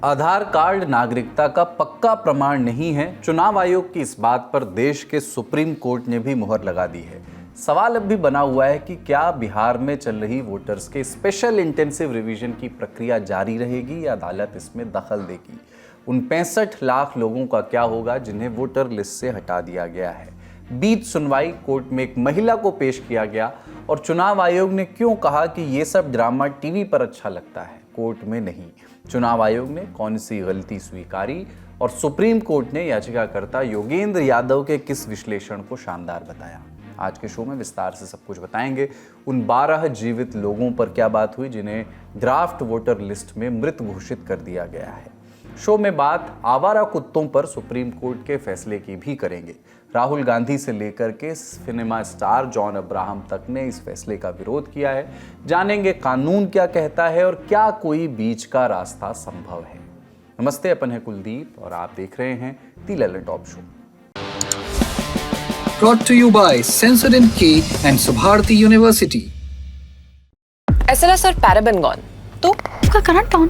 आधार card नागरिकता का पक्का प्रमाण नहीं है। चुनाव आयोग की इस बात पर देश के सुप्रीम कोर्ट ने भी मुहर लगा दी है। सवाल अब भी बना हुआ है कि क्या बिहार में चल रही वोटर्स के स्पेशल इंटेंसिव रिवीजन की प्रक्रिया जारी रहेगी या अदालत इसमें दखल देगी। उन 65 लाख लोगों का क्या होगा जिन्हें वोटर लिस्ट से हटा दिया गया है। बीच सुनवाई कोर्ट में एक महिला को पेश किया गया और चुनाव आयोग ने क्यों कहा कि ये सब ड्रामा टीवी पर अच्छा लगता है, कोर्ट में नहीं। चुनाव आयोग ने कौन सी गलती स्वीकारी और सुप्रीम कोर्ट ने याचिकाकर्ता योगेंद्र यादव के किस विश्लेषण को शानदार बताया। आज के शो में विस्तार से सब कुछ बताएंगे। उन 12 जीवित लोगों पर क्या बात हुई जिन्हें ड्राफ्ट वोटर लिस्ट में मृत घोषित कर दिया गया है। शो में बात आवारा कुत्तों पर सुप्रीम कोर्ट के फैसले की भी करेंगे। राहुल गांधी से लेकर के सिनेमा स्टार जॉन अब्राहम तक ने इस फैसले का विरोध किया है। जानेंगे कानून क्या कहता है और क्या कोई बीच का रास्ता संभव है। नमस्ते, अपन है कुलदीप और आप देख रहे हैं the Lallantop show. Brought to you by Sensodyne K and Subharti University. SLS और पैराबेन गॉन तो उसका करंट ऑन।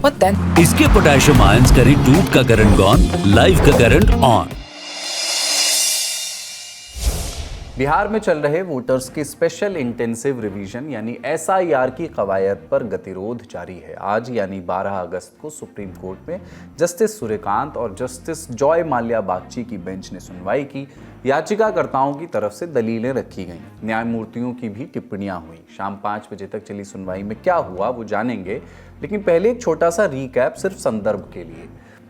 What then? इसके पोटेशियम आयंस करें टूट का करंट गॉन, लाइव का करंट ऑन। बिहार में चल रहे वोटर्स की स्पेशल इंटेंसिव रिवीजन यानी SIR की कवायद पर गतिरोध जारी है। आज यानी 12 अगस्त को सुप्रीम कोर्ट में जस्टिस सूर्यकांत और जस्टिस जॉय माल्या बागची की बेंच ने सुनवाई की। याचिकाकर्ताओं की तरफ से दलीलें रखी गईं, न्यायमूर्तियों की भी टिप्पणियां हुई। शाम 5 बजे तक चली सुनवाई में क्या हुआ वो जानेंगे, लेकिन पहले एक छोटा सा रीकैप सिर्फ संदर्भ के लिए।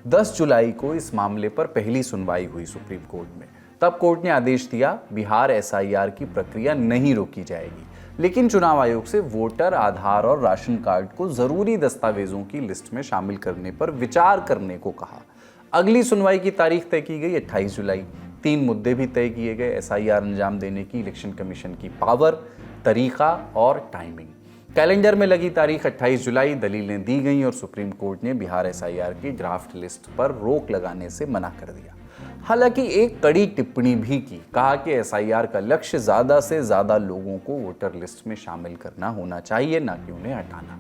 10 जुलाई को इस मामले पर पहली सुनवाई हुई सुप्रीम कोर्ट में। तब कोर्ट ने आदेश दिया बिहार SIR की प्रक्रिया नहीं रोकी जाएगी, लेकिन चुनाव आयोग से वोटर आधार और राशन कार्ड को जरूरी दस्तावेजों की लिस्ट में शामिल करने पर विचार करने को कहा। अगली सुनवाई की तारीख तय की गई 28 जुलाई। 3 मुद्दे भी तय किए गए। SIR अंजाम देने की इलेक्शन कमीशन की पावर, तरीका और टाइमिंग। कैलेंडर में लगी तारीख 28 जुलाई। दलीलें दी गईं और सुप्रीम कोर्ट ने बिहार SIR की ड्राफ्ट लिस्ट पर रोक लगाने से मना कर दिया। हालांकि एक कड़ी टिप्पणी भी की, कहा कि SIR का लक्ष्य ज्यादा से ज्यादा लोगों को वोटर लिस्ट में शामिल करना होना चाहिए, ना कि उन्हें हटाना।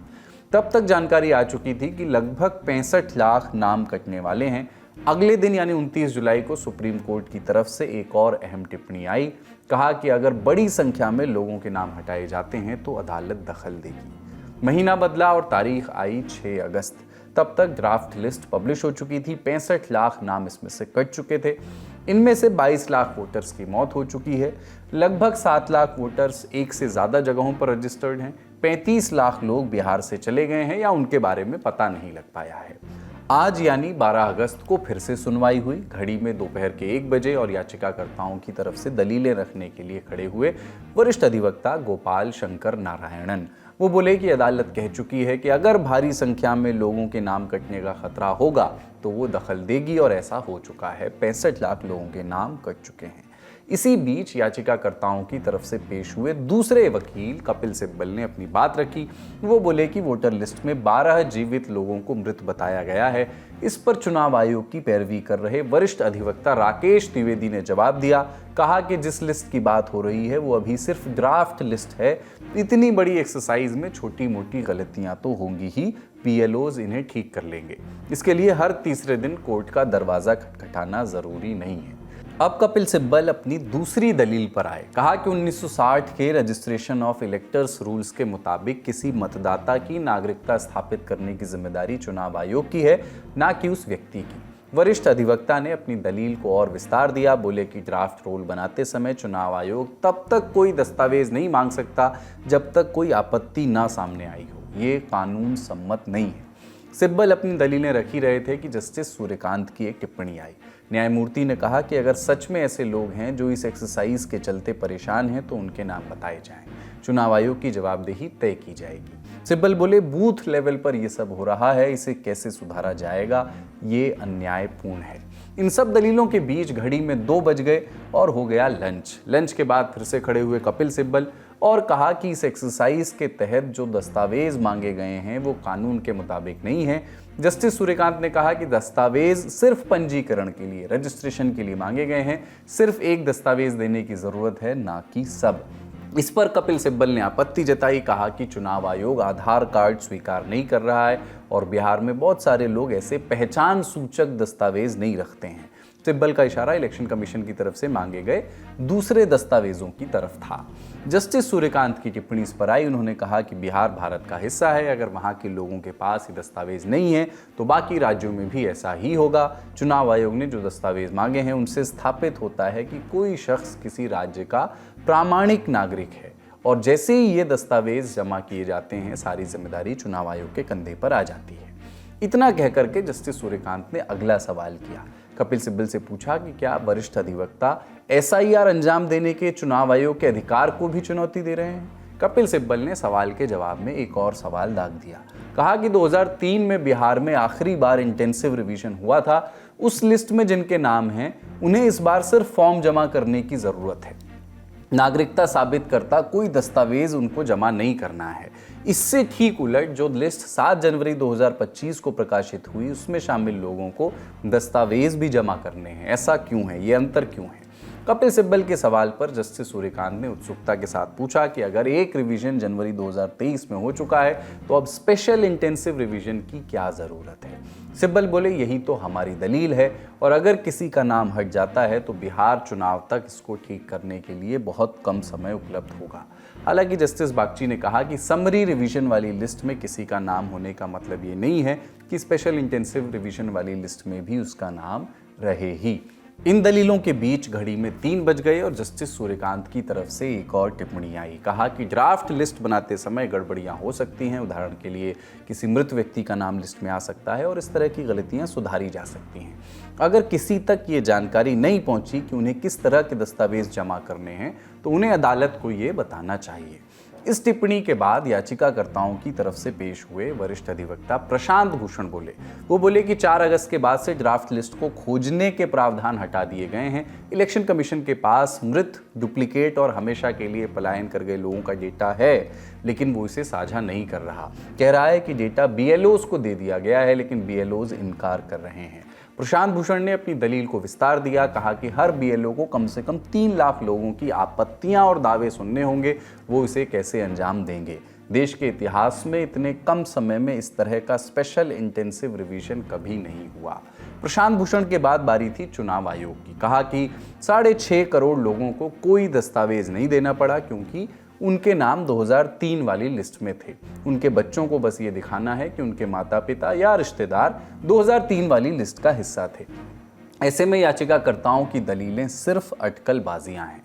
तब तक जानकारी आ चुकी थी कि लगभग 65 लाख नाम कटने वाले हैं। अगले दिन यानी 29 जुलाई को सुप्रीम कोर्ट की तरफ से एक और अहम टिप्पणी आई। कहा कि अगर बड़ी संख्या में लोगों के नाम हटाए जाते हैं तो अदालत दखल देगी। महीना बदला और तारीख आई 6 अगस्त। तब तक ड्राफ्ट लिस्ट पब्लिश हो चुकी थी। 65 लाख नाम इसमें से कट चुके थे। इनमें से 22 लाख वोटर्स की मौत हो चुकी है। लगभग 7 लाख वोटर्स एक से ज़्यादा जगहों पर रजिस्टर्ड हैं। 35 लाख लोग बिहार से चले गए हैं या उनके बारे में पता नहीं लग पाया है। आज यानी 12 अगस्त को फिर से सुनवाई हुई। घड़ी में दोपहर के 1 बजे और याचिकाकर्ताओं की तरफ से दलीलें रखने के लिए खड़े हुए वरिष्ठ अधिवक्ता गोपाल शंकर नारायणन। वो बोले कि अदालत कह चुकी है कि अगर भारी संख्या में लोगों के नाम कटने का खतरा होगा तो वो दखल देगी और ऐसा हो चुका है। 65 लाख लोगों के नाम कट चुके हैं। इसी बीच याचिकाकर्ताओं की तरफ से पेश हुए दूसरे वकील कपिल सिब्बल ने अपनी बात रखी। वो बोले कि वोटर लिस्ट में 12 जीवित लोगों को मृत बताया गया है। इस पर चुनाव आयोग की पैरवी कर रहे वरिष्ठ अधिवक्ता राकेश द्विवेदी ने जवाब दिया। कहा कि जिस लिस्ट की बात हो रही है वो अभी सिर्फ ड्राफ्ट लिस्ट है। इतनी बड़ी एक्सरसाइज में छोटी मोटी गलतियां तो होंगी ही, PLOs इन्हें ठीक कर लेंगे। इसके लिए हर तीसरे दिन कोर्ट का दरवाजा खटखटाना जरूरी नहीं है। अब कपिल सिब्बल अपनी दूसरी दलील पर आए। कहा कि 1960 के रजिस्ट्रेशन ऑफ इलेक्टर्स रूल्स के मुताबिक किसी मतदाता की नागरिकता स्थापित करने की जिम्मेदारी चुनाव आयोग की है, ना कि उस व्यक्ति की। वरिष्ठ अधिवक्ता ने अपनी दलील को और विस्तार दिया। बोले कि ड्राफ्ट रोल बनाते समय चुनाव आयोग तब तक कोई दस्तावेज नहीं मांग सकता जब तक कोई आपत्ति ना सामने आई हो। ये कानून सम्मत नहीं है। सिब्बल अपनी दलीलें रखी रहे थे कि जस्टिस सूर्यकांत की एक टिप्पणी आई। न्यायमूर्ति ने कहा कि अगर सच में ऐसे लोग हैं जो इस एक्सरसाइज के चलते परेशान हैं तो उनके नाम बताए जाएं। चुनाव आयोग की जवाबदेही तय की जाएगी। सिब्बल बोले बूथ लेवल पर यह सब हो रहा है, इसे कैसे सुधारा जाएगा, ये अन्यायपूर्ण है। इन सब दलीलों के बीच घड़ी में 2 बज गए और हो गया लंच। लंच के बाद फिर से खड़े हुए कपिल सिब्बल और कहा कि इस एक्सरसाइज के तहत जो दस्तावेज मांगे गए हैं वो कानून के मुताबिक नहीं है। जस्टिस सूर्यकांत ने कहा कि दस्तावेज सिर्फ पंजीकरण के लिए, रजिस्ट्रेशन के लिए मांगे गए हैं। सिर्फ एक दस्तावेज देने की जरूरत है, ना कि सब। इस पर कपिल सिब्बल ने आपत्ति जताई, कहा कि चुनाव आयोग आधार कार्ड स्वीकार नहीं कर रहा है और बिहार में बहुत सारे लोग ऐसे पहचान सूचक दस्तावेज नहीं रखते हैं। सिब्बल का इशारा इलेक्शन कमीशन की तरफ से मांगे गए दूसरे दस्तावेजों की तरफ था। जस्टिस सूर्यकांत की टिप्पणी इस पर आई। उन्होंने कहा कि बिहार भारत का हिस्सा है, अगर वहां के लोगों के पास ये दस्तावेज नहीं है तो बाकी राज्यों में भी ऐसा ही होगा। चुनाव आयोग ने जो दस्तावेज मांगे हैं उनसे स्थापित होता है कि कोई शख्स किसी राज्य का प्रामाणिक नागरिक है और जैसे ही ये दस्तावेज जमा किए जाते हैं सारी जिम्मेदारी चुनाव आयोग के कंधे पर आ जाती है। इतना कहकर के जस्टिस सूर्यकांत ने अगला सवाल किया। कपिल सिब्बल से पूछा कि क्या वरिष्ठ अधिवक्ता एसआईआर अंजाम देने के चुनाव आयोग के अधिकार को भी चुनौती दे रहे हैं? कपिल सिब्बल ने सवाल के जवाब में एक और सवाल दाग दिया। कहा कि 2003 में बिहार में आखिरी बार इंटेंसिव रिवीजन हुआ था। उस लिस्ट में जिनके नाम हैं उन्हें इस बार सिर्फ फॉर्म जमा करने की जरूरत है। नागरिकता साबित करता कोई दस्तावेज उनको जमा नहीं करना है। इससे ठीक उलट जो लिस्ट 7 जनवरी 2025 को प्रकाशित हुई उसमें शामिल लोगों को दस्तावेज भी जमा करने हैं। ऐसा क्यों है? ये अंतर क्यों है? कपिल सिब्बल के सवाल पर जस्टिस सूर्यकांत ने उत्सुकता के साथ पूछा कि अगर एक रिवीजन जनवरी 2023 में हो चुका है तो अब स्पेशल इंटेंसिव रिवीजन की क्या ज़रूरत है? सिब्बल बोले, यही तो हमारी दलील है और अगर किसी का नाम हट जाता है तो बिहार चुनाव तक इसको ठीक करने के लिए बहुत कम समय उपलब्ध होगा। हालांकि जस्टिस बागची ने कहा कि समरी रिवीजन वाली लिस्ट में किसी का नाम होने का मतलब ये नहीं है कि स्पेशल इंटेंसिव रिवीजन वाली लिस्ट में भी उसका नाम रहे ही। इन दलीलों के बीच घड़ी में 3 बज गए और जस्टिस सूर्यकांत की तरफ से एक और टिप्पणी आई। कहा कि ड्राफ्ट लिस्ट बनाते समय गड़बड़ियां हो सकती हैं। उदाहरण के लिए किसी मृत व्यक्ति का नाम लिस्ट में आ सकता है और इस तरह की गलतियां सुधारी जा सकती हैं। अगर किसी तक ये जानकारी नहीं पहुंची कि उन्हें किस तरह के दस्तावेज जमा करने हैं तो उन्हें अदालत को ये बताना चाहिए। इस टिप्पणी के बाद याचिकाकर्ताओं की तरफ से पेश हुए वरिष्ठ अधिवक्ता प्रशांत भूषण बोले। वो बोले कि 4 अगस्त के बाद से ड्राफ्ट लिस्ट को खोजने के प्रावधान हटा दिए गए हैं। इलेक्शन कमीशन के पास मृत, डुप्लीकेट और हमेशा के लिए पलायन कर गए लोगों का डेटा है, लेकिन वो इसे साझा नहीं कर रहा। कह रहा है कि डेटा बीएलओज को दे दिया गया है, लेकिन बीएलओज इनकार कर रहे हैं। प्रशांत भूषण ने अपनी दलील को विस्तार दिया। कहा कि हर बीएलओ को कम से कम 3 लाख लोगों की आपत्तियां और दावे सुनने होंगे, वो इसे कैसे अंजाम देंगे? देश के इतिहास में इतने कम समय में इस तरह का स्पेशल इंटेंसिव रिवीजन कभी नहीं हुआ। प्रशांत भूषण के बाद बारी थी चुनाव आयोग की। कहा कि 6.5 करोड़ लोगों को कोई दस्तावेज नहीं देना पड़ा क्योंकि उनके नाम 2003 वाली लिस्ट में थे। उनके बच्चों को बस ये दिखाना है कि उनके माता पिता या रिश्तेदार 2003 वाली लिस्ट का हिस्सा थे। ऐसे में याचिकाकर्ताओं की दलीलें सिर्फ अटकलबाजियां हैं।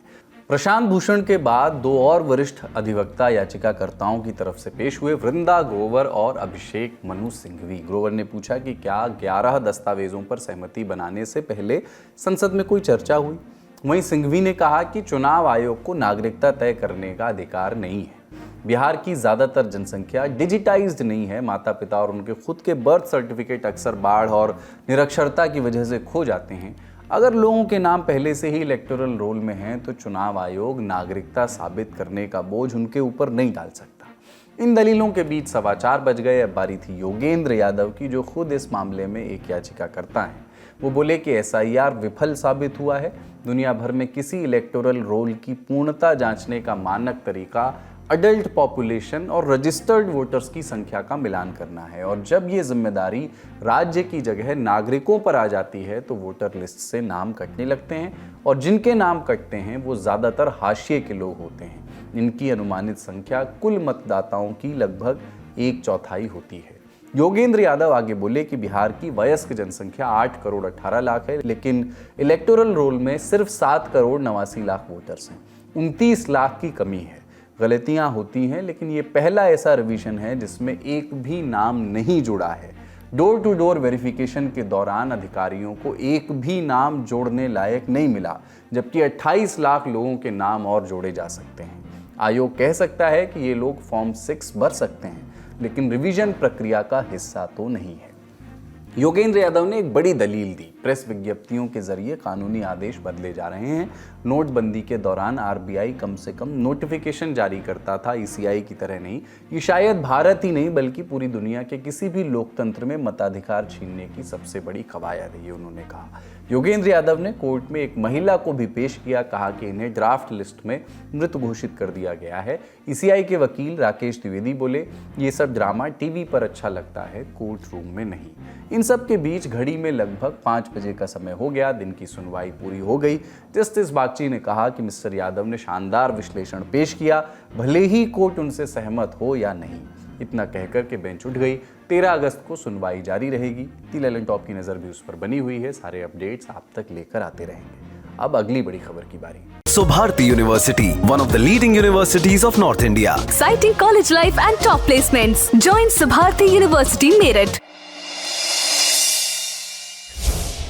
प्रशांत भूषण के बाद 2 और वरिष्ठ अधिवक्ता याचिकाकर्ताओं की तरफ से पेश हुए, वृंदा ग्रोवर और अभिषेक मनु सिंघवी। ग्रोवर ने पूछा कि क्या 11 दस्तावेजों पर सहमति बनाने से पहले संसद में कोई चर्चा हुई? वहीं सिंघवी ने कहा कि चुनाव आयोग को नागरिकता तय करने का अधिकार नहीं है। बिहार की ज़्यादातर जनसंख्या डिजिटाइज्ड नहीं है। माता पिता और उनके खुद के बर्थ सर्टिफिकेट अक्सर बाढ़ और निरक्षरता की वजह से खो जाते हैं। अगर लोगों के नाम पहले से ही इलेक्टोरल रोल में हैं तो चुनाव आयोग नागरिकता साबित करने का बोझ उनके ऊपर नहीं डाल सकता। इन दलीलों के बीच 4:15 बज गए। अब बारी थी योगेंद्र यादव की, जो खुद इस मामले में एक याचिका करता है। वो बोले कि एसआईआर विफल साबित हुआ है। दुनिया भर में किसी इलेक्टोरल रोल की पूर्णता जांचने का मानक तरीका अडल्ट पॉपुलेशन और रजिस्टर्ड वोटर्स की संख्या का मिलान करना है, और जब ये जिम्मेदारी राज्य की जगह नागरिकों पर आ जाती है तो वोटर लिस्ट से नाम कटने लगते हैं, और जिनके नाम कटते हैं वो ज़्यादातर हाशिए के लोग होते हैं। इनकी अनुमानित संख्या कुल मतदाताओं की लगभग 1/4 होती है। योगेंद्र यादव आगे बोले कि बिहार की वयस्क जनसंख्या 8 करोड़ 18 लाख है, लेकिन इलेक्टोरल रोल में सिर्फ 7 करोड़ 89 लाख वोटर्स हैं। 29 लाख की कमी है। गलतियां होती हैं, लेकिन ये पहला ऐसा रिवीजन है जिसमें एक भी नाम नहीं जुड़ा है। डोर टू डोर वेरिफिकेशन के दौरान अधिकारियों को एक भी नाम जोड़ने लायक नहीं मिला, जबकि 28 लाख लोगों के नाम और जोड़े जा सकते हैं। आयोग कह सकता है कि ये लोग फॉर्म 6 भर सकते हैं, लेकिन रिवीजन प्रक्रिया का हिस्सा तो नहीं है। योगेंद्र यादव ने एक बड़ी दलील दी। प्रेस विज्ञप्तियों के जरिए कानूनी आदेश बदले जा रहे हैं। नोटबंदी के दौरान आरबीआई कम से कम नोटिफिकेशन जारी करता था, ईसीआई की तरह नहीं। ये शायद भारत ही नहीं बल्कि पूरी दुनिया के किसी भी लोकतंत्र में मताधिकार छीनने की सबसे बड़ी कवायद है, ये उन्होंने कहा। योगेंद्र यादव ने कोर्ट में एक महिला को भी पेश किया, कहा कि इन्हें ड्राफ्ट लिस्ट में मृत घोषित कर दिया गया है। ईसीआई के वकील राकेश द्विवेदी बोले, ये सब ड्रामा टीवी पर अच्छा लगता है, कोर्ट रूम में नहीं। इन सब के बीच घड़ी में लगभग 5 बजे का समय हो गया। दिन की सुनवाई पूरी हो गई। जस्टिस बागची ने कहा कि मिस्टर यादव ने शानदार विश्लेषण पेश किया, भले ही कोर्ट उनसे सहमत हो या नहीं। इतना कहकर के बेंच उठ गई। 13 अगस्त को सुनवाई जारी रहेगी। टी11 टॉप की नजर भी उस पर बनी हुई है। सारे अपडेट्स आप तक लेकर आते रहेंगे। अब अगली बड़ी खबर की बारी। Subharti University, one of the leading universities of North India. Exciting college life and top placements. Join Subharti University, Meerut.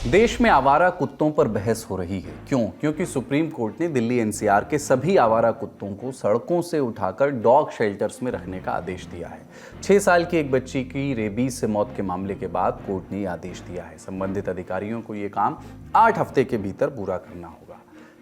देश में आवारा कुत्तों पर बहस हो रही है। क्यों? क्योंकि सुप्रीम कोर्ट ने दिल्ली एनसीआर के सभी आवारा कुत्तों को सड़कों से उठाकर डॉग शेल्टर्स में रखने का आदेश दिया है। 6 साल की एक बच्ची की रेबीज से मौत के मामले के बाद कोर्ट ने ये आदेश दिया है। संबंधित अधिकारियों को ये काम 8 हफ्ते के भीतर पूरा करना होगा।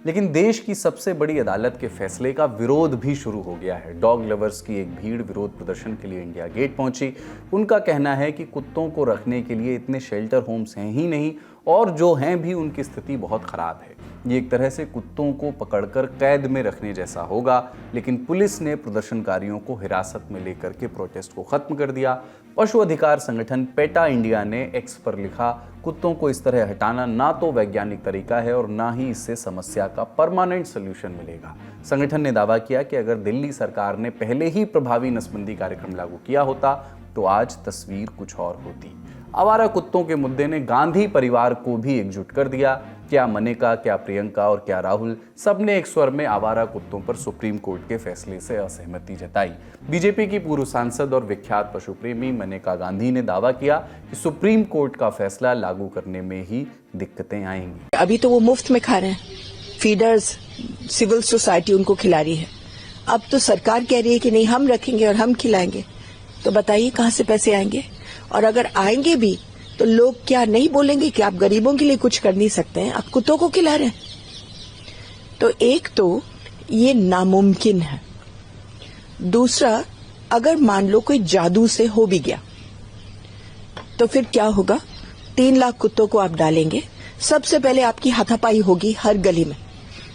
लेकिन देश की सबसे बड़ी अदालत के फैसले का विरोध भी शुरू हो गया है। डॉग लवर्स की एक भीड़ विरोध प्रदर्शन के लिए इंडिया गेट पहुंची। उनका कहना है कि कुत्तों को रखने के लिए इतने शेल्टर होम्स हैं ही नहीं, और जो हैं भी उनकी स्थिति बहुत खराब है। ये एक तरह से कुत्तों को पकड़कर कैद में रखने जैसा होगा। लेकिन पुलिस ने प्रदर्शनकारियों को हिरासत में लेकर के प्रोटेस्ट को खत्म कर दिया। पशु अधिकार संगठन पेटा इंडिया ने एक्स पर लिखा, कुत्तों को इस तरह हटाना ना तो वैज्ञानिक तरीका है और ना ही इससे समस्या का परमानेंट सोल्यूशन मिलेगा। संगठन ने दावा किया कि अगर दिल्ली सरकार ने पहले ही प्रभावी नसबंदी कार्यक्रम लागू किया होता तो आज तस्वीर कुछ और होती। आवारा कुत्तों के मुद्दे ने गांधी परिवार को भी एकजुट कर दिया। क्या मनिका, क्या प्रियंका और क्या राहुल, सबने एक स्वर में आवारा कुत्तों पर सुप्रीम कोर्ट के फैसले से असहमति जताई। बीजेपी की पूर्व सांसद और विख्यात पशु प्रेमी मनिका गांधी ने दावा किया कि सुप्रीम कोर्ट का फैसला लागू करने में ही दिक्कतें आएंगी। अभी तो वो मुफ्त में खा रहे हैं, फीडर्स, सिविल सोसाइटी उनको खिला रही है। अब तो सरकार कह रही है कि नहीं, हम रखेंगे और हम खिलाएंगे। तो बताइए कहाँ से पैसे आएंगे? और अगर आएंगे भी तो लोग क्या नहीं बोलेंगे कि आप गरीबों के लिए कुछ कर नहीं सकते हैं, आप कुत्तों को खिला रहे हैं? तो एक तो ये नामुमकिन है। दूसरा, अगर मान लो कोई जादू से हो भी गया तो फिर क्या होगा? 3 लाख कुत्तों को आप डालेंगे, सबसे पहले आपकी हाथापाई होगी हर गली में,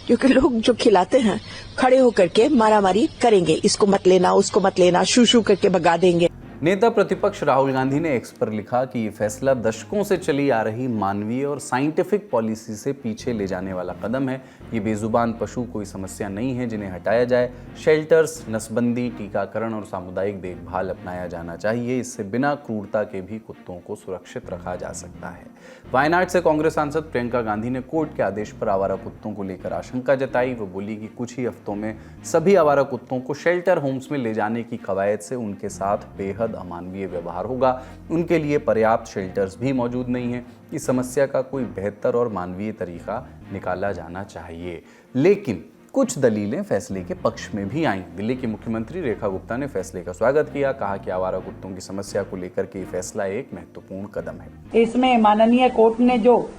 क्योंकि लोग जो खिलाते हैं खड़े होकर के मारामारी करेंगे, इसको मत लेना, उसको मत लेना, शू शू करके भगा देंगे। नेता प्रतिपक्ष राहुल गांधी ने एक्स पर लिखा कि ये फैसला दशकों से चली आ रही मानवीय और साइंटिफिक पॉलिसी से पीछे ले जाने वाला कदम है। ये बेजुबान पशु कोई समस्या नहीं है जिन्हें हटाया जाए। शेल्टर्स, नसबंदी, टीकाकरण और सामुदायिक देखभाल अपनाया जाना चाहिए। इससे बिना क्रूरता के भी कुत्तों को सुरक्षित रखा जा सकता है। वायनाड से कांग्रेस सांसद प्रियंका गांधी ने कोर्ट के आदेश पर आवारा कुत्तों को लेकर आशंका जताई। वो बोली कि कुछ ही हफ्तों में सभी आवारा कुत्तों को शेल्टर होम्स में ले जाने की कवायद से उनके साथ बेहद अमानवीय व्यवहार होगा। उनके लिए पर्याप्त शेल्टर्स भी मौजूद नहीं है। इस समस्या का कोई बेहतर और मानवीय तरीका निकाला जाना चाहिए। लेकिन कुछ दलीलें फैसले के पक्ष में भी आईं। दिल्ली की मुख्यमंत्री रेखा गुप्ता ने फैसले का स्वागत किया, कहा कि आवारा कुत्तों की समस्या को लेकर के ये फैसला एक महत्वपूर्ण कदम है। इसमें माननीय कोर्ट ने जो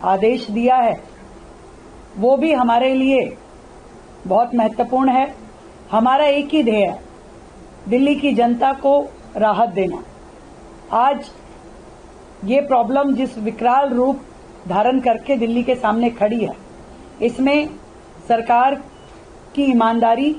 आदेश दिया है वो भी हमारे लिए बहुत महत्वपूर्ण है। हमारा एक ही ध्येय है, दिल्ली की जनता को राहत देना। आज ये प्रॉब्लम जिस विकराल रूप धारण करके दिल्ली के सामने खड़ी है, इसमें सरकार की ईमानदारी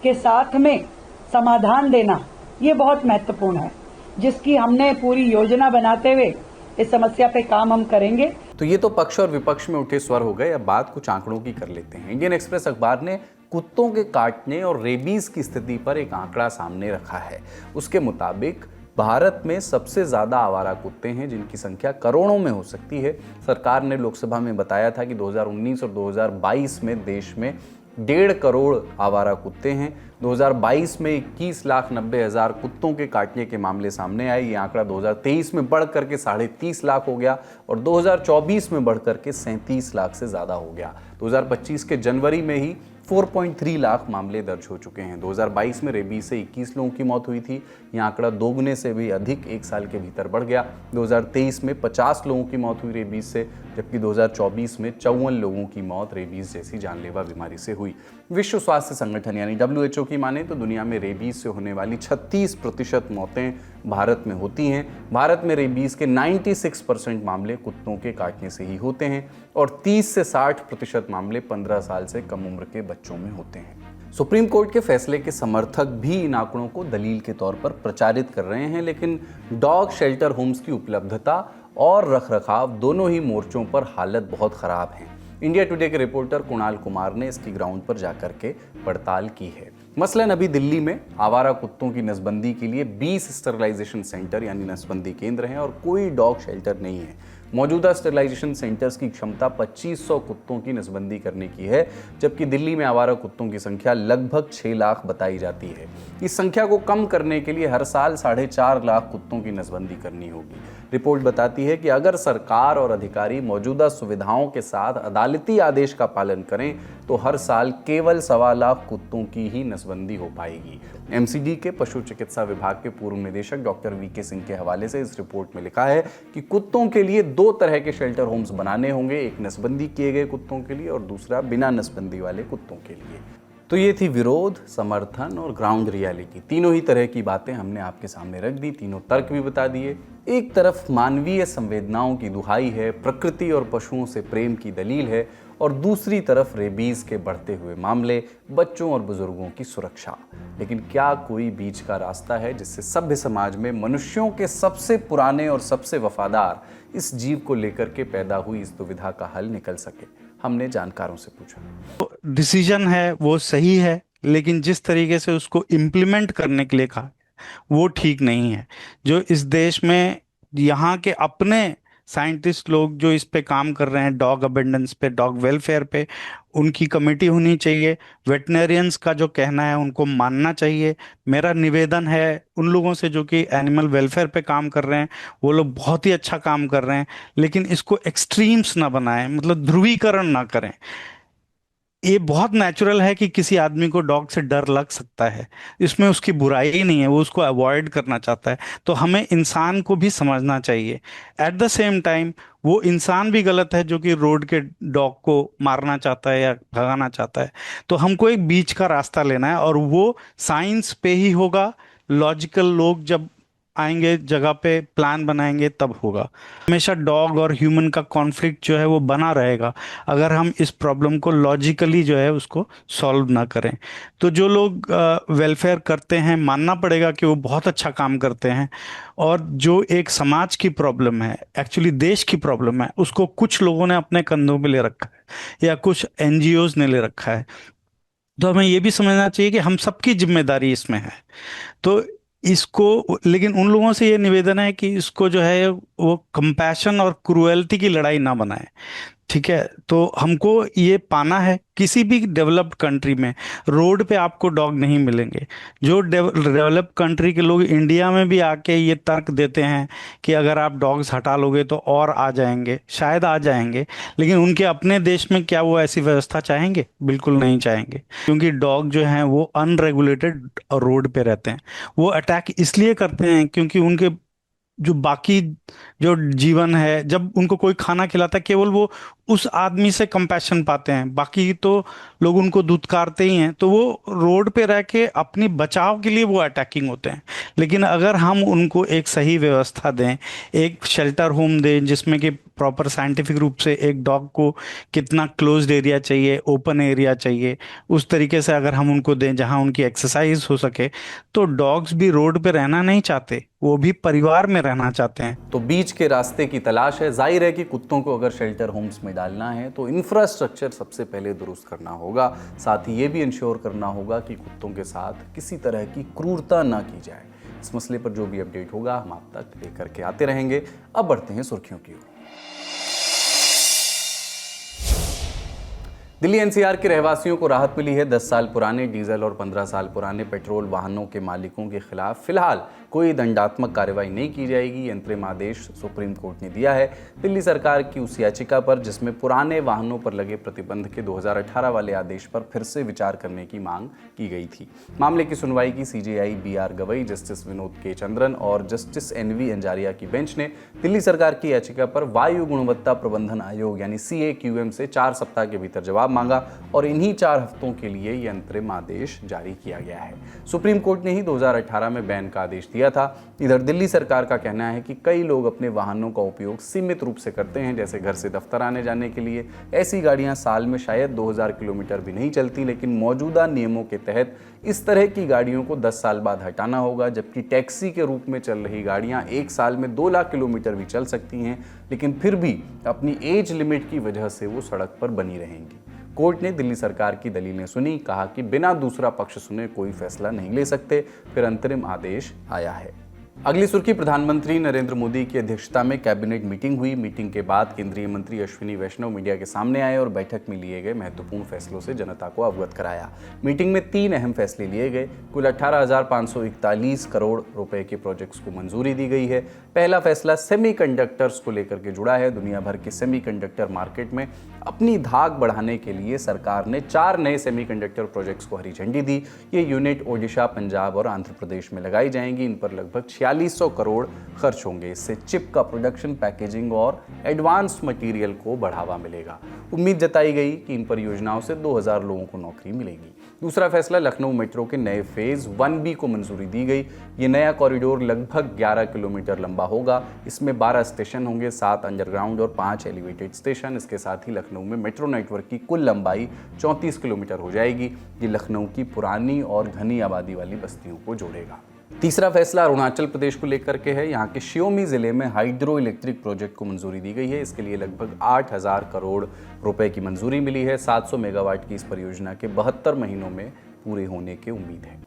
के साथ में समाधान देना ये बहुत महत्वपूर्ण है, जिसकी हमने पूरी योजना बनाते हुए इस समस्या पे काम हम करेंगे। तो ये तो पक्ष और विपक्ष में उठे स्वर हो गए। अब बात कुछ आंकड़ों की कर लेते हैं। इंडियन एक्सप्रेस अखबार ने कुत्तों के काटने और रेबीज की स्थिति पर एक आंकड़ा सामने रखा है। उसके मुताबिक भारत में सबसे ज्यादा आवारा कुत्ते हैं, जिनकी संख्या करोड़ों में हो सकती है। सरकार ने लोकसभा में बताया था कि 2019 और 2022 में देश में 1.5 करोड़ आवारा कुत्ते हैं। 2022 में 21,90,000 कुत्तों के काटने के मामले सामने आए। ये आंकड़ा 2023 में बढ़ करके 30.5 लाख हो गया और 2024 में बढ़ करके 37 लाख से ज़्यादा हो गया। 2025 के जनवरी में ही 4.3 लाख मामले दर्ज हो चुके हैं। 2022 में रेबीज से 21 लोगों की मौत हुई थी। यह आंकड़ा दोगुने से भी अधिक एक साल के भीतर बढ़ गया। 2023 में 50 लोगों की मौत हुई रेबीज से, जबकि 2024 में 54 लोगों की मौत रेबीज जैसी जानलेवा बीमारी से हुई। विश्व स्वास्थ्य संगठन यानी WHO की माने तो दुनिया में रेबीज से होने वाली 36% मौतें भारत में होती हैं। भारत में रेबीज के 96% मामले कुत्तों के काटने से ही होते हैं और 30 से 60% मामले 15 साल से कम उम्र के बच्चों में होते हैं। सुप्रीम कोर्ट के फैसले के समर्थक भी इन आंकड़ों को दलील के तौर पर प्रचारित कर रहे हैं, लेकिन डॉग शेल्टर होम्स की उपलब्धता और रखरखाव दोनों ही मोर्चों पर हालत बहुत खराब है। इंडिया टुडे के रिपोर्टर कुणाल कुमार ने इसकी ग्राउंड पर जाकर के पड़ताल की है। मसलन अभी दिल्ली में आवारा कुत्तों की नसबंदी के लिए 20 स्टरलाइजेशन सेंटर यानी नसबंदी केंद्र हैं और कोई डॉग शेल्टर नहीं है। मौजूदा स्टरलाइजेशन सेंटर्स की क्षमता 2500 कुत्तों की नसबंदी करने की है, जबकि दिल्ली में आवारा कुत्तों की संख्या लगभग 6 लाख बताई जाती है। इस संख्या को कम करने के लिए हर साल 4.5 लाख कुत्तों की नसबंदी करनी होगी। रिपोर्ट बताती है कि अगर सरकार और अधिकारी मौजूदा सुविधाओं के साथ अदालती आदेश का पालन करें तो हर साल केवल 1.25 लाख कुत्तों की ही नसबंदी हो पाएगी। MCD के पशु चिकित्सा विभाग के पूर्व निदेशक डॉक्टर VK सिंह के हवाले से इस रिपोर्ट में लिखा है कि कुत्तों के लिए 2 तरह के शेल्टर होम्स बनाने होंगे, एक नसबंदी किए गए कुत्तों के लिए और दूसरा बिना नसबंदी वाले कुत्तों के लिए। तो ये थी विरोध, समर्थन और ग्राउंड रियलिटी। तीनों ही तरह की बातें हमने आपके सामने रख दी, तीनों तर्क भी बता दिए। एक तरफ मानवीय संवेदनाओं की दुहाई है, प्रकृति और पशुओं से प्रेम की दलील है, और दूसरी तरफ रेबीज के बढ़ते हुए मामले, बच्चों और बुजुर्गों की सुरक्षा। लेकिन क्या कोई बीच का रास्ता है जिससे सभ्य समाज में मनुष्यों के सबसे पुराने और सबसे वफादार इस जीव को लेकर के पैदा हुई इस दुविधा का हल निकल सके? हमने जानकारों से पूछा। डिसीजन है वो सही है, लेकिन जिस तरीके से उसको इम्प्लीमेंट करने के लिए कहा वो ठीक नहीं है। जो इस देश में यहाँ के अपने साइंटिस्ट लोग जो इस पे काम कर रहे हैं, डॉग अबेंडेंस पे, डॉग वेलफेयर पे, उनकी कमेटी होनी चाहिए। वेटनरियंस का जो कहना है उनको मानना चाहिए। मेरा निवेदन है उन लोगों से जो कि एनिमल वेलफेयर पे काम कर रहे हैं, वो लोग बहुत ही अच्छा काम कर रहे हैं, लेकिन इसको एक्सट्रीम्स ना बनाएं, मतलब ध्रुवीकरण ना करें। ये बहुत नेचुरल है कि किसी आदमी को डॉग से डर लग सकता है, इसमें उसकी बुराई ही नहीं है, वो उसको अवॉइड करना चाहता है। तो हमें इंसान को भी समझना चाहिए। एट द सेम टाइम वो इंसान भी गलत है जो कि रोड के डॉग को मारना चाहता है या भगाना चाहता है। तो हमको एक बीच का रास्ता लेना है और वो साइंस पे ही होगा। लॉजिकल लोग जब आएंगे, जगह पे प्लान बनाएंगे, तब होगा। हमेशा डॉग और ह्यूमन का कॉन्फ्लिक्ट जो है वो बना रहेगा अगर हम इस प्रॉब्लम को लॉजिकली जो है उसको सॉल्व ना करें। तो जो लोग वेलफेयर करते हैं, मानना पड़ेगा कि वो बहुत अच्छा काम करते हैं, और जो एक समाज की प्रॉब्लम है, एक्चुअली देश की प्रॉब्लम है, उसको कुछ लोगों ने अपने कंधों पे ले रखा है या कुछ NGOs ने ले रखा है। तो हमें ये भी समझना चाहिए कि हम सबकी जिम्मेदारी इसमें है। तो इसको, लेकिन उन लोगों से ये निवेदन है कि इसको जो है वो कंपैशन और क्रूएल्टी की लड़ाई ना बनाए। ठीक है, तो हमको ये पाना है। किसी भी डेवलप्ड कंट्री में रोड पे आपको डॉग नहीं मिलेंगे। जो डेवलप्ड कंट्री के लोग इंडिया में भी आके ये तर्क देते हैं कि अगर आप डॉग्स हटा लोगे तो और आ जाएंगे, शायद आ जाएंगे, लेकिन उनके अपने देश में क्या वो ऐसी व्यवस्था चाहेंगे? बिल्कुल नहीं चाहेंगे, क्योंकि डॉग जो हैं वो अनरेगुलेटेड रोड पे रहते हैं। वो अटैक इसलिए करते हैं क्योंकि उनके जो बाकी जो जीवन है, जब उनको कोई खाना खिलाता है, केवल वो उस आदमी से कंपैशन पाते हैं, बाकी तो लोग उनको दुत्कारते ही हैं। तो वो रोड पे रह के अपनी बचाव के लिए वो अटैकिंग होते हैं। लेकिन अगर हम उनको एक सही व्यवस्था दें, एक शेल्टर होम दें जिसमें कि प्रॉपर साइंटिफिक रूप से एक डॉग को कितना क्लोज्ड एरिया चाहिए, ओपन एरिया चाहिए, उस तरीके से अगर हम उनको दें जहां उनकी एक्सरसाइज हो सके, तो डॉग्स भी रोड पे रहना नहीं चाहते, वो भी परिवार में रहना चाहते हैं। तो बीच के रास्ते की तलाश है। जाहिर है कि कुत्तों को अगर शेल्टर होम्स में डालना है तो इंफ्रास्ट्रक्चर सबसे पहले दुरुस्त करना होगा। साथ ही ये भी इंश्योर करना होगा कि कुत्तों के साथ किसी तरह की क्रूरता ना की जाए। इस मसले पर जो भी अपडेट होगा हम आप तक लेकर के आते रहेंगे। अब बढ़ते हैं सुर्खियों की ओर। दिल्ली NCR के रहवासियों को राहत मिली है। 10 साल पुराने डीजल और 15 साल पुराने पेट्रोल वाहनों के मालिकों के खिलाफ फिलहाल कोई दंडात्मक कार्रवाई नहीं की जाएगी। ये अंतरिम आदेश सुप्रीम कोर्ट ने दिया है दिल्ली सरकार की उस याचिका पर जिसमें पुराने वाहनों पर लगे प्रतिबंध के 2018 वाले आदेश पर फिर से विचार करने की मांग की गई थी। मामले की सुनवाई की CJI BR Gavai, justice Vinod के चंद्रन और जस्टिस एनवी अंजारिया की बेंच ने दिल्ली सरकार की याचिका पर वायु गुणवत्ता प्रबंधन आयोग यानी CAQM से 4 सप्ताह के भीतर जवाब मांगा और इन्हीं 4 हफ्तों के लिए ये अंतरिम आदेश जारी किया गया है। सुप्रीम कोर्ट ने ही 2018 में बैन का आदेश दिया था। इधर दिल्ली सरकार का कहना है कि कई लोग अपने वाहनों का उपयोग सीमित रूप से करते हैं, जैसे घर से दफ्तर आने जाने के लिए। ऐसी गाड़ियां साल में शायद 2000 किलोमीटर भी नहीं चलती, लेकिन मौजूदा नियमों के तहत इस तरह की गाड़ियों को 10 साल बाद हटाना होगा, जबकि टैक्सी के रूप में चल रही गाड़ियां 1 साल में 2 लाख किलोमीटर भी चल सकती हैं, लेकिन फिर भी अपनी एज लिमिट की वजह से वो सड़क पर बनी रहेंगी। कोर्ट ने दिल्ली सरकार की दलीलें सुनी, कहा कि बिना दूसरा पक्ष सुने कोई फैसला नहीं ले सकते, फिर अंतरिम आदेश आया है। अगली सुर्खी, प्रधानमंत्री नरेंद्र मोदी की अध्यक्षता में कैबिनेट मीटिंग हुई। मीटिंग के बाद केंद्रीय मंत्री अश्विनी वैष्णव मीडिया के सामने आए और बैठक में लिए गए महत्वपूर्ण फैसलों से जनता को अवगत कराया। मीटिंग में 3 अहम फैसले लिए गए। कुल 18,541 करोड़ रुपए के प्रोजेक्ट्स को मंजूरी दी गई है। पहला फैसला सेमीकंडक्टर्स को लेकर के जुड़ा है। दुनिया भर के सेमीकंडक्टर मार्केट में अपनी धाक बढ़ाने के लिए सरकार ने 4 नए सेमीकंडक्टर प्रोजेक्ट्स को हरी झंडी दी। ये यूनिट ओडिशा, पंजाब और आंध्र प्रदेश में लगाई जाएंगी। इन पर लगभग 4600 करोड़ खर्च होंगे। इससे चिप का प्रोडक्शन, पैकेजिंग और एडवांस मटेरियल को बढ़ावा मिलेगा। उम्मीद जताई गई कि इन परियोजनाओं से 2000 लोगों को नौकरी मिलेगी। दूसरा फैसला, लखनऊ मेट्रो के नए फेज 1B को मंजूरी दी गई। ये नया कॉरिडोर लगभग 11 किलोमीटर लंबा होगा। इसमें 12 स्टेशन होंगे, 7 अंडरग्राउंड और 5 एलिवेटेड स्टेशन। इसके साथ ही लखनऊ में मेट्रो नेटवर्क की कुल लंबाई 34 किलोमीटर हो जाएगी। ये लखनऊ की पुरानी और घनी आबादी वाली बस्तियों को जोड़ेगा। तीसरा फैसला अरुणाचल प्रदेश को लेकर के है। यहाँ के शियोमी जिले में हाइड्रो इलेक्ट्रिक प्रोजेक्ट को मंजूरी दी गई है। इसके लिए लगभग 8000 करोड़ रुपए की मंजूरी मिली है। 700 मेगावाट की इस परियोजना के 72 महीनों में पूरे होने की उम्मीद है।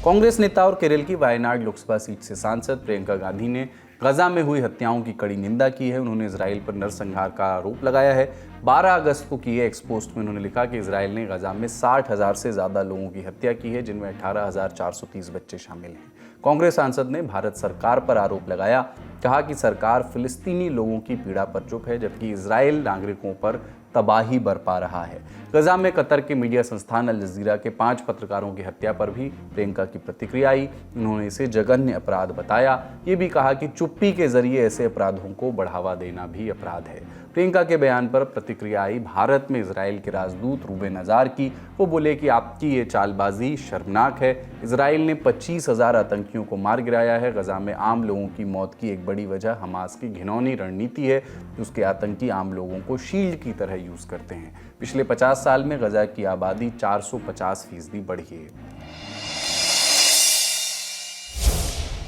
कांग्रेस नेता और केरल की वायनाड लोकसभा सीट से सांसद प्रियंका गांधी ने गजा में हुई हत्याओं की कड़ी निंदा की है। उन्होंने इजराइल पर नरसंहार का आरोप लगाया है। 12 अगस्त को किए एक्स पोस्ट में उन्होंने लिखा कि इजराइल ने गजा में 60,000 से ज़्यादा लोगों की हत्या की है, जिनमें 18,430 बच्चे शामिल हैं। कांग्रेस सांसद ने भारत सरकार पर आरोप लगाया, कहा कि सरकार फिलिस्तीनी लोगों की पीड़ा पर चुप है, जबकि इजराइल नागरिकों पर तबाही बरपा रहा है। गजा में कतर के मीडिया संस्थान अल जजीरा के 5 पत्रकारों की हत्या पर भी प्रियंका की प्रतिक्रिया आई। उन्होंने इसे जघन्य अपराध बताया। ये भी कहा कि चुप्पी के जरिए ऐसे अपराधों को बढ़ावा देना भी अपराध है। प्रियंका के बयान पर प्रतिक्रिया आई भारत में इजराइल के राजदूत रूबेन अजार की। वो बोले कि आपकी ये चालबाजी शर्मनाक है। इजराइल ने 25,000 आतंकियों को मार गिराया है। गजा में आम लोगों की मौत की एक बड़ी वजह हमास की घिनौनी रणनीति है। उसके आतंकी आम लोगों को शील्ड की तरह यूज करते हैं। पिछले 50 साल में गजा की आबादी 450% बढ़ी है।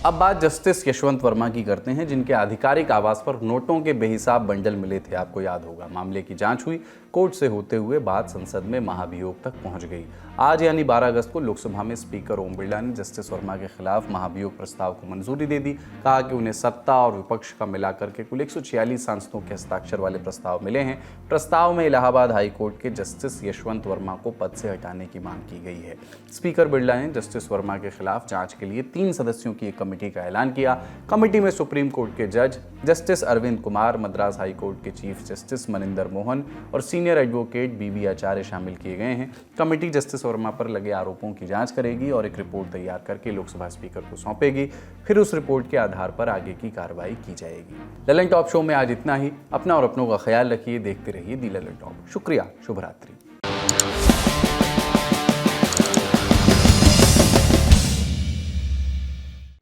अब बात जस्टिस यशवंत वर्मा की करते हैं, जिनके आधिकारिक आवास पर नोटों के बेहिसाब बंडल मिले थे। आपको याद होगा, मामले की जांच हुई। कोर्ट से होते हुए बात संसद में महाभियोग तक पहुंच गई। आज यानी 12 अगस्त को लोकसभा में स्पीकर ओम बिरला ने जस्टिस वर्मा के खिलाफ महाभियोग प्रस्ताव को मंजूरी दे दी। कहा कि उन्हें सत्ता और विपक्ष का मिलाकर के कुल 146 सांसदों के हस्ताक्षर वाले प्रस्ताव मिले हैं। प्रस्ताव में इलाहाबाद हाईकोर्ट के जस्टिस यशवंत वर्मा को पद से हटाने की मांग की गई है। स्पीकर बिरला ने जस्टिस वर्मा के खिलाफ जांच के लिए 3 सदस्यों की एक कमेटी का ऐलान किया। कमेटी में सुप्रीम कोर्ट के जज जस्टिस अरविंद कुमार, मद्रास हाईकोर्ट के चीफ जस्टिस मनिंदर मोहन और सीनियर एडवोकेट BB आचार्य शामिल किए गए हैं। कमेटी जस्टिस वर्मा पर लगे आरोपों की जांच करेगी और एक रिपोर्ट तैयार करके लोकसभा स्पीकर को सौंपेगी। फिर उस रिपोर्ट के आधार पर आगे की कार्रवाई की जाएगी। ललन टॉप शो में आज इतना ही। अपना और अपनों का ख्याल रखिए। देखते रहिए दी ललन टॉप। शुक्रिया। शुभ रात्रि।